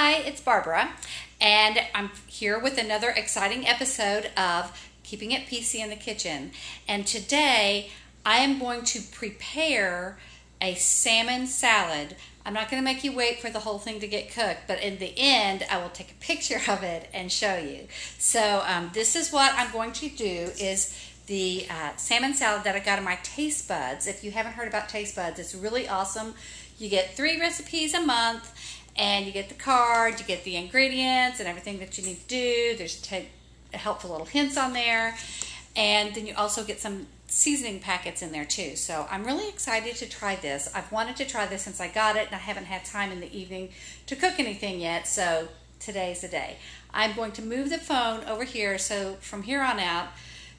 Hi, it's Barbara, and I'm here with another exciting episode of Keeping It PC in the Kitchen. And today I am going to prepare a salmon salad. I'm not going to make you wait for the whole thing to get cooked, but in the end I will take a picture of it and show you. So this is what I'm going to do is the salmon salad that I got in my Tastebuds. If you haven't heard about Tastebuds, it's really awesome. You get 3 recipes a month, and you get the card, you get the ingredients and everything that you need to do. There's helpful little hints on there. And then you also get some seasoning packets in there too. So I'm really excited to try this. I've wanted to try this since I got it, and I haven't had time in the evening to cook anything yet. So today's the day. I'm going to move the phone over here, so from here on out,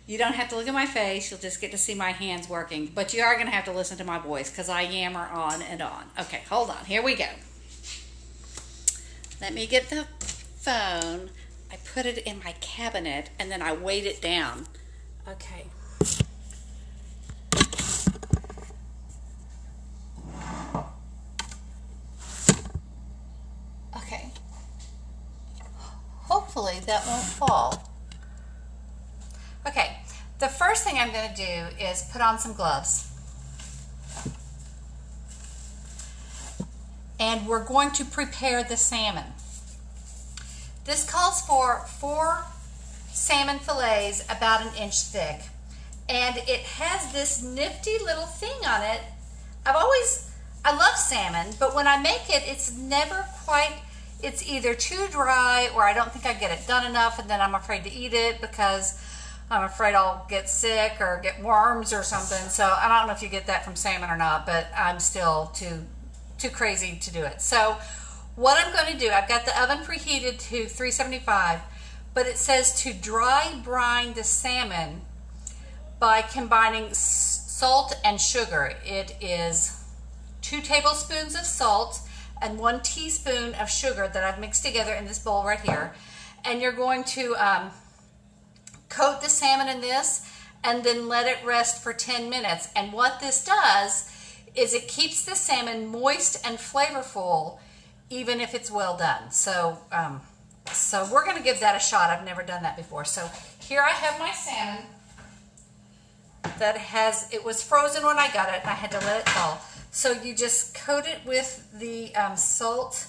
you don't have to look at my face. You'll just get to see my hands working. But you are going to have to listen to my voice because I yammer on and on. Okay, hold on. Here we go. Let me get the phone. I put it in my cabinet and then I weighed it down. Okay. Okay. Hopefully that won't fall. Okay, the first thing I'm going to do is put on some gloves. And we're going to prepare the salmon. This calls for 4 salmon fillets about 1 inch thick. And it has this nifty little thing on it. I love salmon, but when I make it, it's never quite, it's either too dry or I don't think I get it done enough, and then I'm afraid to eat it because I'm afraid I'll get sick or get worms or something. So I don't know if you get that from salmon or not, but I'm still too crazy to do it. So what I'm going to do, I've got the oven preheated to 375, but it says to dry brine the salmon by combining salt and sugar. It is 2 tablespoons of salt and 1 teaspoon of sugar that I've mixed together in this bowl right here. And you're going to coat the salmon in this and then let it rest for 10 minutes. And what this does is it keeps the salmon moist and flavorful even if it's well done. So so we're going to give that a shot. I've never done that before. So here I have my salmon that it was frozen when I got it and I had to let it thaw. So you just coat it with the salt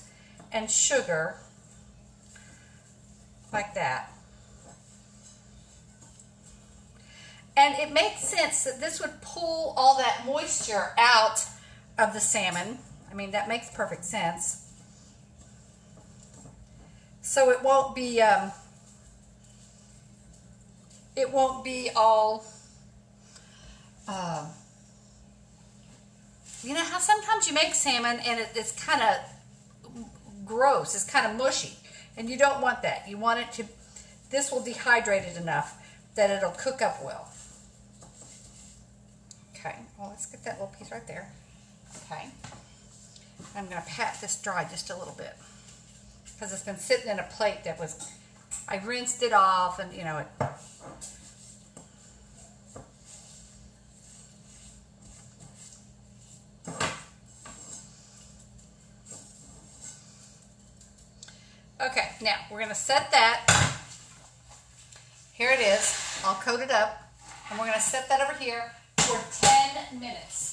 and sugar like that. And it makes sense that this would pull all that moisture out of the salmon. I mean, that makes perfect sense. So it won't be all, you know how sometimes you make salmon and it's kind of gross, it's kind of mushy, and you don't want that. You want it to, this will dehydrate it enough that it'll cook up well. Okay, well, let's get that little piece right there. Okay, I'm going to pat this dry just a little bit because it's been sitting in a plate that was, I rinsed it off, and you know it. Okay, now we're going to set that. Here it is, all coated up, and we're going to set that over here for 10 minutes.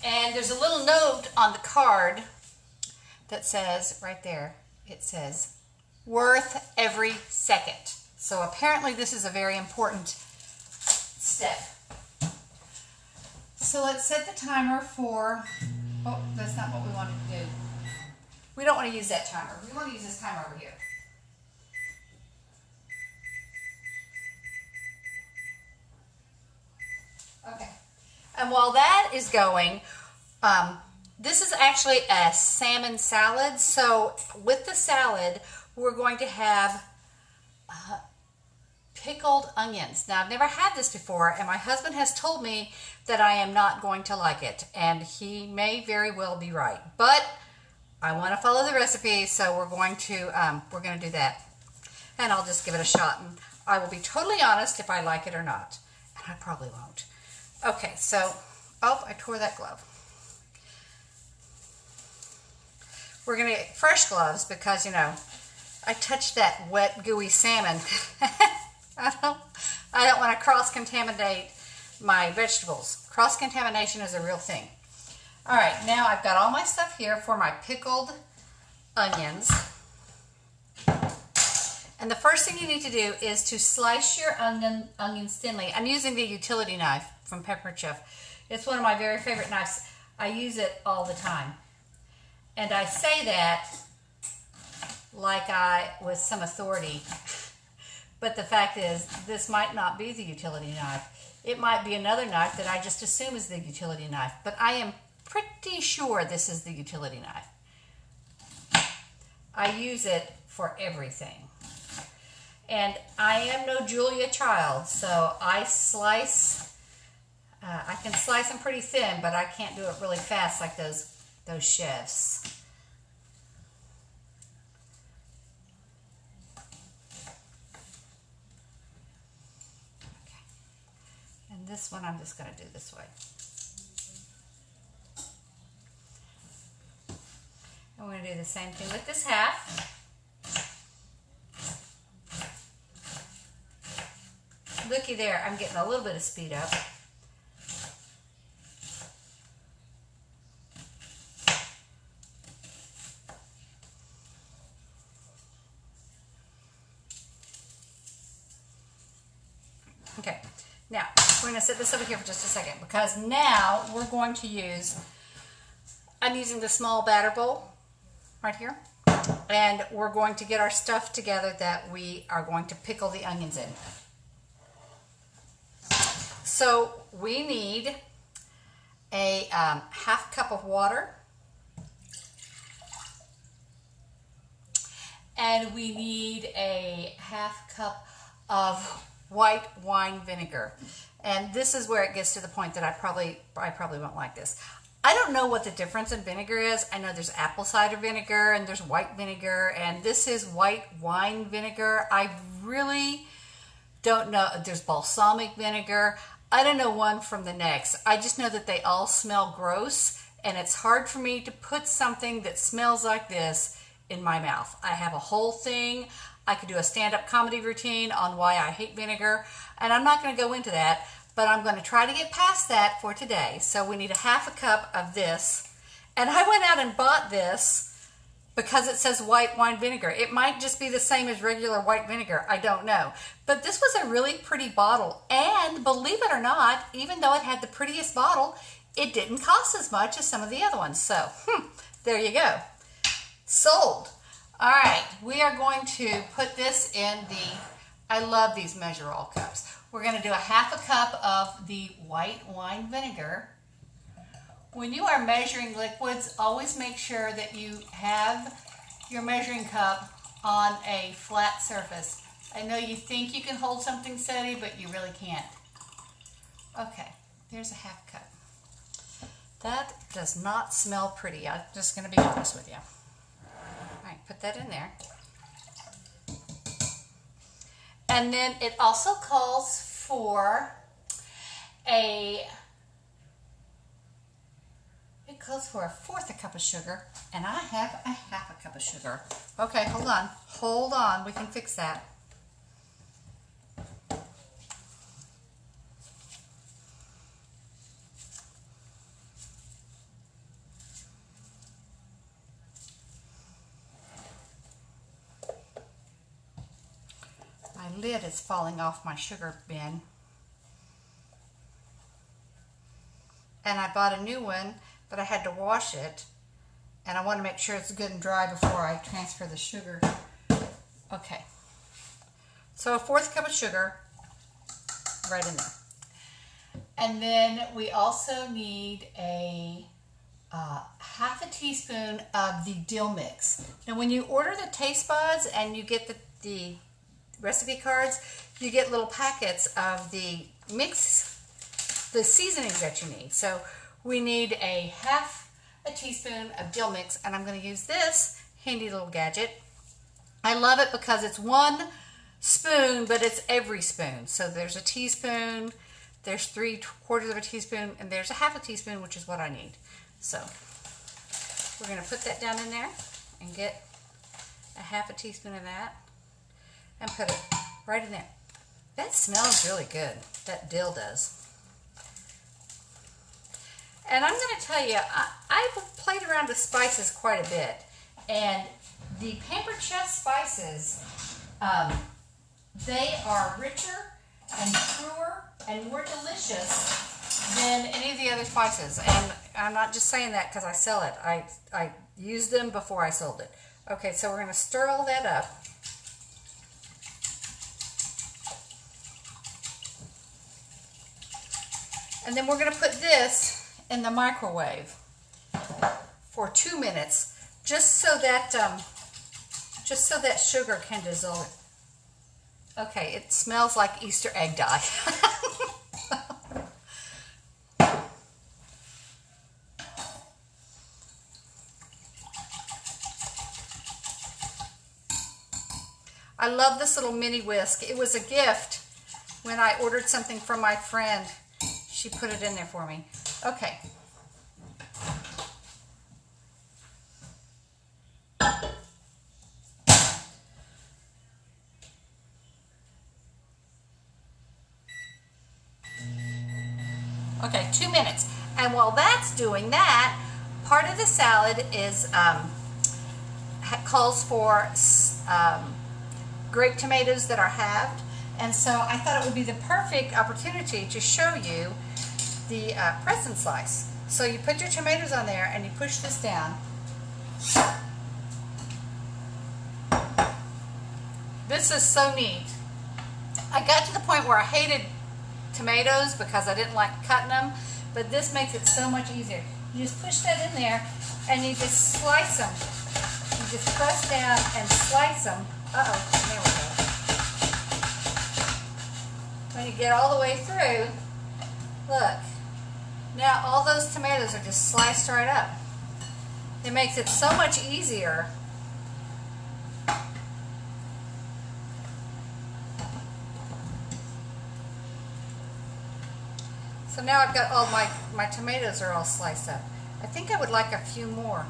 And there's a little note on the card that says, right there, it says, worth every second. So apparently this is a very important step. So let's set the timer for, oh, that's not what we wanted to do. We don't want to use that timer. We want to use this timer over here. Okay, and while that is going, this is actually a salmon salad. So with the salad, we're going to have pickled onions. Now, I've never had this before, and my husband has told me that I am not going to like it, and he may very well be right. But I want to follow the recipe, so we're going to do that, and I'll just give it a shot, and I will be totally honest if I like it or not, and I probably won't. Okay, so, oh, I tore that glove. we're going to get fresh gloves because, you know, I touched that wet, gooey salmon. I don't want to cross-contaminate my vegetables. Cross-contamination is a real thing. All right, now I've got all my stuff here for my pickled onions. And the first thing you need to do is to slice your onions thinly. I'm using the utility knife from Pampered Chef. It's one of my very favorite knives. I use it all the time. And I say that like with some authority. But the fact is, this might not be the utility knife. It might be another knife that I just assume is the utility knife. But I am pretty sure this is the utility knife. I use it for everything. And I am no Julia Child, so I slice, I can slice them pretty thin, but I can't do it really fast like those chefs. Okay. And this one I'm just going to do this way. And we're going to do the same thing with this half. Looky there, I'm getting a little bit of speed up. Okay, now we're going to set this over here for just a second because now we're going to use, I'm using the small batter bowl right here, and we're going to get our stuff together that we are going to pickle the onions in. So we need a half cup of water, and we need a half cup of white wine vinegar. And this is where it gets to the point that I probably won't like this. I don't know what the difference in vinegar is. I know there's apple cider vinegar and there's white vinegar, and this is white wine vinegar. I really don't know. There's balsamic vinegar. I don't know one from the next. I just know that they all smell gross, and it's hard for me to put something that smells like this in my mouth. I have a whole thing. I could do a stand-up comedy routine on why I hate vinegar, and I'm not going to go into that, but I'm going to try to get past that for today. So we need a half a cup of this, and I went out and bought this because it says white wine vinegar. It might just be the same as regular white vinegar. I don't know. But this was a really pretty bottle. And believe it or not, even though it had the prettiest bottle, it didn't cost as much as some of the other ones. So, there you go. Sold. All right, we are going to put this in I love these measure all cups. We're going to do a half a cup of the white wine vinegar. When you are measuring liquids, always make sure that you have your measuring cup on a flat surface. I know you think you can hold something steady, but you really can't. Okay, there's a half cup. That does not smell pretty. I'm just going to be honest with you. All right, put that in there. And then it also calls for a 1/4 cup of sugar, and I have a half a cup of sugar. Okay, hold on, we can fix that. My lid is falling off my sugar bin, and I bought a new one, but I had to wash it, and I want to make sure it's good and dry before I transfer the sugar. Okay, so a 1/4 cup of sugar right in there. And then we also need a half a teaspoon of the dill mix. Now when you order the Tastebuds and you get the recipe cards, you get little packets of the seasonings that you need. So we need a half a teaspoon of dill mix, and I'm going to use this handy little gadget. I love it because it's 1 spoon, but it's every spoon. So there's a teaspoon, there's 3/4 of a teaspoon, and there's a half a teaspoon, which is what I need. So we're going to put that down in there. and get a half a teaspoon of that and put it right in there. That smells really good. That dill does. And I'm going to tell you, I've played around with spices quite a bit, and the Pampered Chef spices, they are richer and truer and more delicious than any of the other spices. And I'm not just saying that because I sell it. I used them before I sold it. Okay, so we're going to stir all that up. And then we're going to put this in the microwave for 2 minutes, just so that sugar can dissolve. Okay, it smells like Easter egg dye. I love this little mini whisk. It was a gift when I ordered something from my friend. She put it in there for me. Okay. Okay, 2 minutes. And while that's doing that, part of the salad is calls for grape tomatoes that are halved. And so I thought it would be the perfect opportunity to show you the present slice. So you put your tomatoes on there and you push this down. This is so neat. I got to the point where I hated tomatoes because I didn't like cutting them, but this makes it so much easier. You just push that in there and you just slice them. You just press down and slice them. Uh-oh, there we go. When you get all the way through, look, now all those tomatoes are just sliced right up. It makes it so much easier. So now I've got all my tomatoes are all sliced up. I think I would like a few more.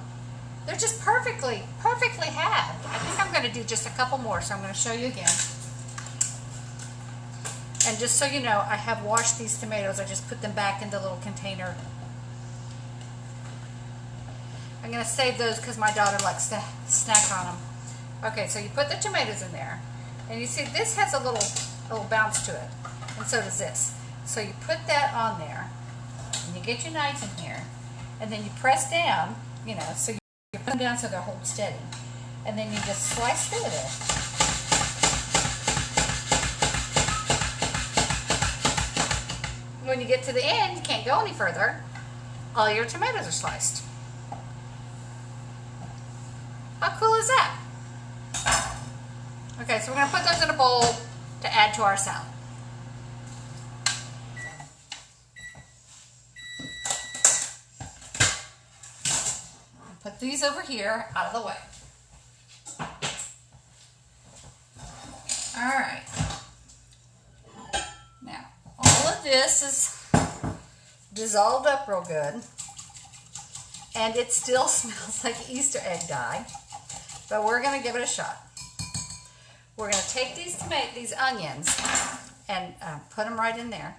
They're just perfectly halved. I think I'm going to do just a couple more, so I'm going to show you again. And just so you know, I have washed these tomatoes. I just put them back in the little container. I'm going to save those because my daughter likes to snack on them. Okay, so you put the tomatoes in there. And you see this has a little bounce to it. And so does this. So you put that on there. And you get your knife in here. And then you press down, you know, so you put them down so they're hold steady. And then you just slice through it. When you get to the end, you can't go any further. All your tomatoes are sliced. How cool is that? Okay, so we're going to put those in a bowl to add to our salad. Put these over here out of the way. All right. Now, all of this is dissolved up real good, and it still smells like Easter egg dye, but we're going to give it a shot. We're going to take these onions and put them right in there.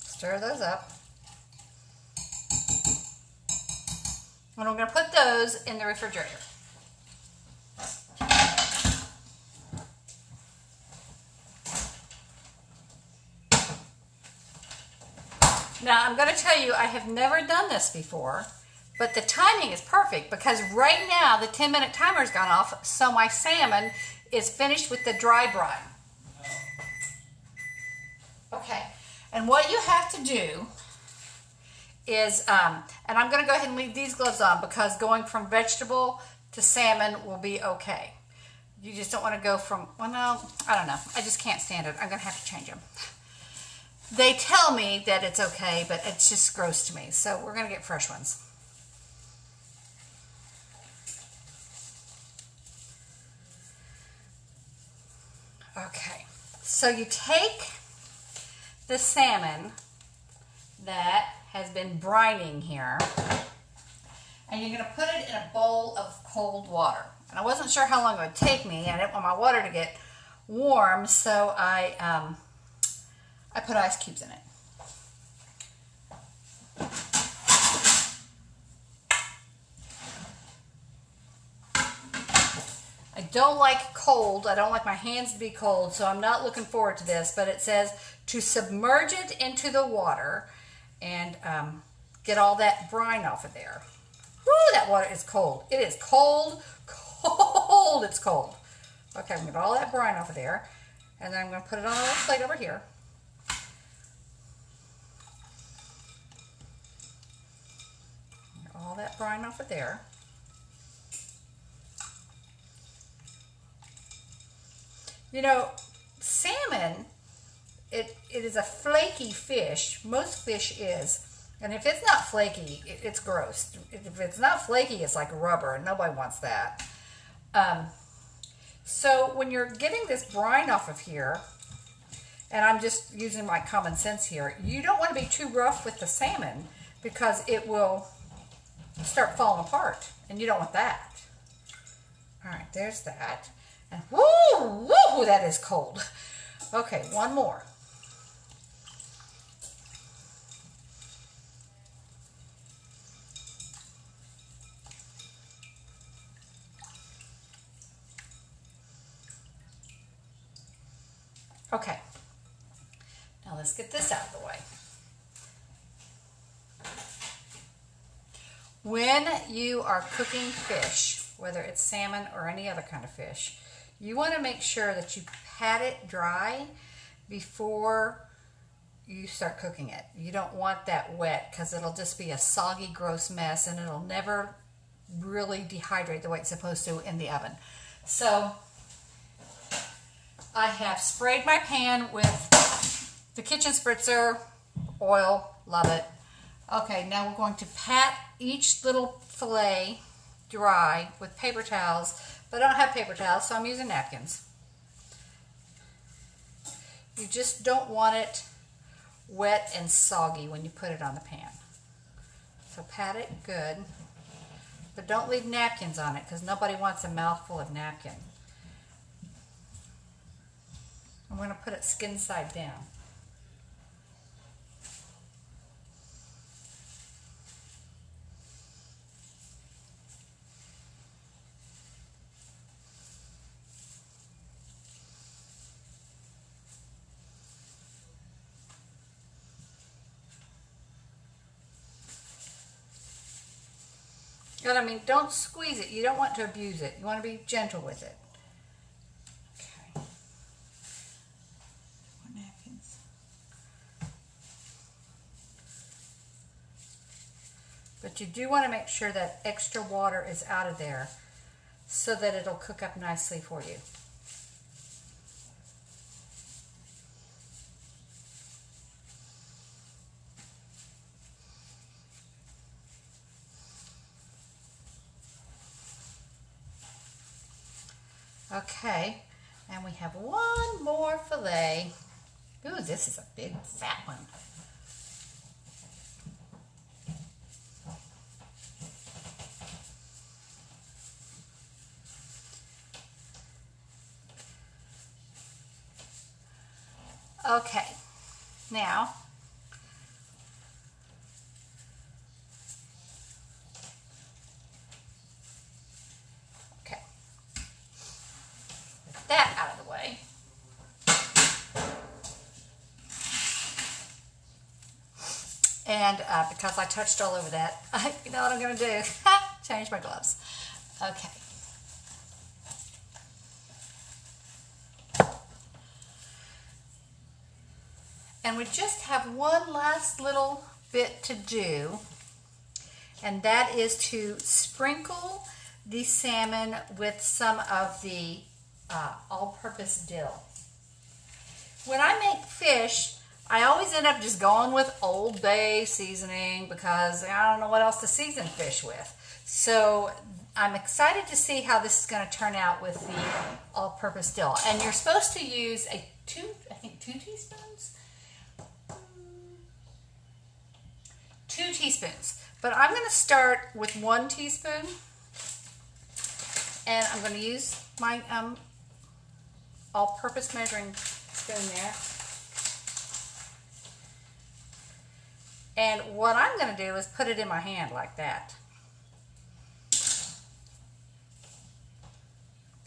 Stir those up. And we're going to put those in the refrigerator. Now, I'm going to tell you, I have never done this before, but the timing is perfect because right now the 10-minute timer's gone off, so my salmon is finished with the dry brine. Okay, and what you have to do is, and I'm going to go ahead and leave these gloves on because going from vegetable to salmon will be okay. You just don't want to go from, well, no, I don't know. I just can't stand it. I'm going to have to change them. They tell me that it's okay, but it's just gross to me. So we're going to get fresh ones. Okay, so you take the salmon that has been brining here, and you're going to put it in a bowl of cold water. And I wasn't sure how long it would take me, and I didn't want my water to get warm, so I put ice cubes in it. I don't like cold. I don't like my hands to be cold, so I'm not looking forward to this, but it says to submerge it into the water and get all that brine off of there. Woo, that water is cold. It is cold, cold, it's cold. Okay, I'm going to get all that brine off of there, and then I'm going to put it on a little plate over here. Get all that brine off of there. You know, salmon, it is a flaky fish. Most fish is. And if it's not flaky, it's gross. If it's not flaky, it's like rubber, and nobody wants that. So when you're getting this brine off of here, and I'm just using my common sense here, you don't want to be too rough with the salmon because it will start falling apart, and you don't want that. All right, there's that. And woo, woo, that is cold. Okay, one more. Okay, now let's get this out of the way. When you are cooking fish, whether it's salmon or any other kind of fish, you want to make sure that you pat it dry before you start cooking it. You don't want that wet because it'll just be a soggy, gross mess, and it'll never really dehydrate the way it's supposed to in the oven. So I have sprayed my pan with the kitchen spritzer oil. Love it. Okay, now we're going to pat each little fillet dry with paper towels, but I don't have paper towels, so I'm using napkins. You just don't want it wet and soggy when you put it on the pan. So pat it good, but don't leave napkins on it because nobody wants a mouthful of napkin. I'm going to put it skin side down. But I mean, don't squeeze it. You don't want to abuse it. You want to be gentle with it. Okay. More napkins. But you do want to make sure that extra water is out of there so that it'll cook up nicely for you. Okay, and we have one more fillet. Ooh, this is a big fat one. Okay, now that out of the way. And because I touched all over that, you know what I'm going to do? Change my gloves. Okay. And we just have one last little bit to do, and that is to sprinkle the salmon with some of the all-purpose dill. When I make fish, I always end up just going with Old Bay seasoning because I don't know what else to season fish with. So I'm excited to see how this is going to turn out with the all-purpose dill. And you're supposed to use I think 2 teaspoons? 2 teaspoons. But I'm going to start with 1 teaspoon. And I'm going to use my all-purpose measuring spoon there. And what I'm going to do is put it in my hand like that.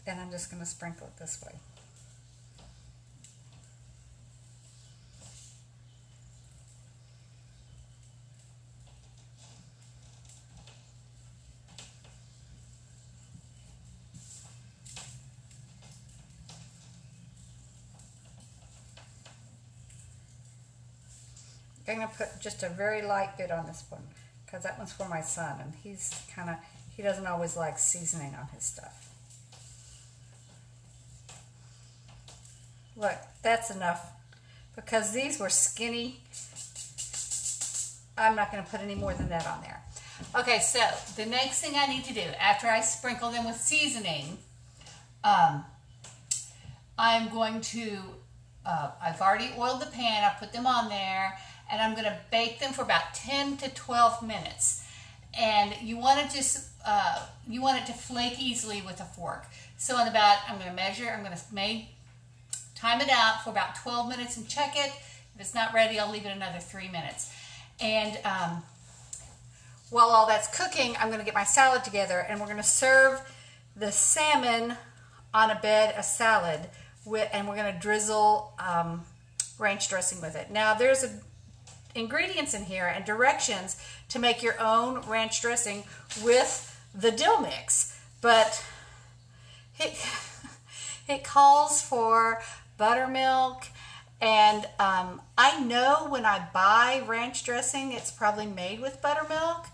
And I'm just going to sprinkle it this way. I'm going to put just a very light bit on this one because that one's for my son, and he doesn't always like seasoning on his stuff. Look, that's enough because these were skinny. I'm not going to put any more than that on there. Okay, so the next thing I need to do after I sprinkle them with seasoning, I'm going to, I've already oiled the pan, I put them on there, and I'm going to bake them for about 10 to 12 minutes. And you want to just, you want it to flake easily with a fork. So I'm going to measure, I'm going to time it out for about 12 minutes and check it. If it's not ready, I'll leave it another 3 minutes. And while all that's cooking, I'm going to get my salad together, and we're going to serve the salmon on a bed of salad, and we're going to drizzle ranch dressing with it. Now, there's ingredients in here and directions to make your own ranch dressing with the dill mix, but it calls for buttermilk, and I know when I buy ranch dressing it's probably made with buttermilk,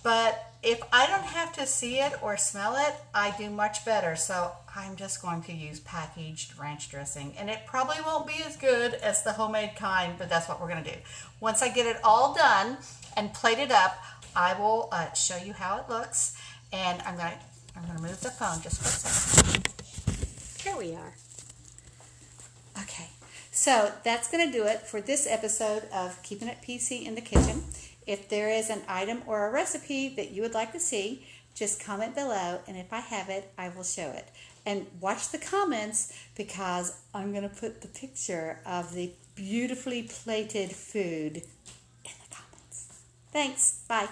but if I don't have to see it or smell it, I do much better. So I'm just going to use packaged ranch dressing, and it probably won't be as good as the homemade kind, but that's what we're going to do. Once I get it all done and plated up, I will show you how it looks. And I'm going to move the phone just for a second. Here we are. Okay, so that's going to do it for this episode of Keeping It PC in the Kitchen. If there is an item or a recipe that you would like to see, just comment below, and if I have it, I will show it. And watch the comments because I'm going to put the picture of the beautifully plated food in the comments. Thanks. Bye.